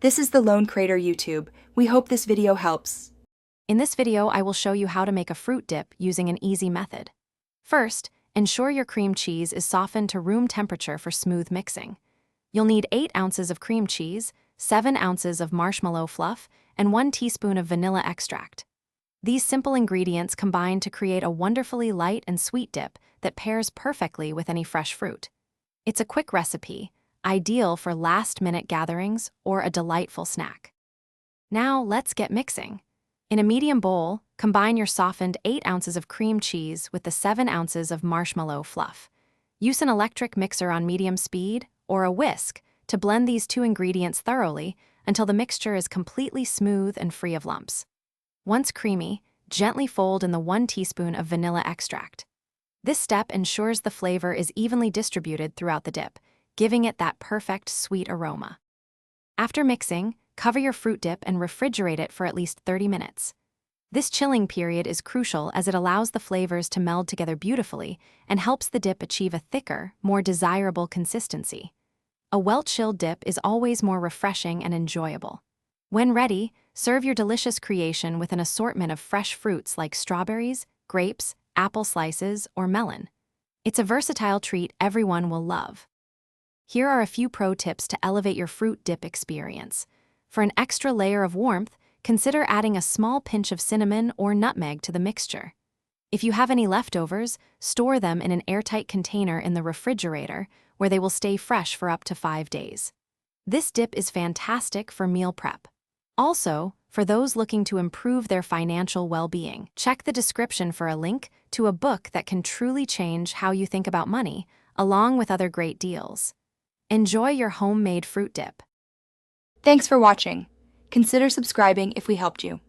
This is the Lone Crater YouTube. We hope this video helps. In this video, I will show you how to make a fruit dip using an easy method. First, ensure your cream cheese is softened to room temperature for smooth mixing. You'll need 8 ounces of cream cheese, 7 ounces of marshmallow fluff, and 1 teaspoon of vanilla extract. These simple ingredients combine to create a wonderfully light and sweet dip that pairs perfectly with any fresh fruit. It's a quick recipe, ideal for last-minute gatherings or a delightful snack. Now, let's get mixing. In a medium bowl, combine your softened 8 ounces of cream cheese with the 7 ounces of marshmallow fluff. Use an electric mixer on medium speed or a whisk to blend these two ingredients thoroughly until the mixture is completely smooth and free of lumps. Once creamy, gently fold in the 1 teaspoon of vanilla extract. This step ensures the flavor is evenly distributed throughout the dip, giving it that perfect sweet aroma. After mixing, cover your fruit dip and refrigerate it for at least 30 minutes. This chilling period is crucial as it allows the flavors to meld together beautifully and helps the dip achieve a thicker, more desirable consistency. A well-chilled dip is always more refreshing and enjoyable. When ready, serve your delicious creation with an assortment of fresh fruits like strawberries, grapes, apple slices, or melon. It's a versatile treat everyone will love. Here are a few pro tips to elevate your fruit dip experience. For an extra layer of warmth, consider adding a small pinch of cinnamon or nutmeg to the mixture. If you have any leftovers, store them in an airtight container in the refrigerator where they will stay fresh for up to 5 days. This dip is fantastic for meal prep. Also, for those looking to improve their financial well-being, check the description for a link to a book that can truly change how you think about money, along with other great deals. Enjoy your homemade fruit dip. Thanks for watching. Consider subscribing if we helped you.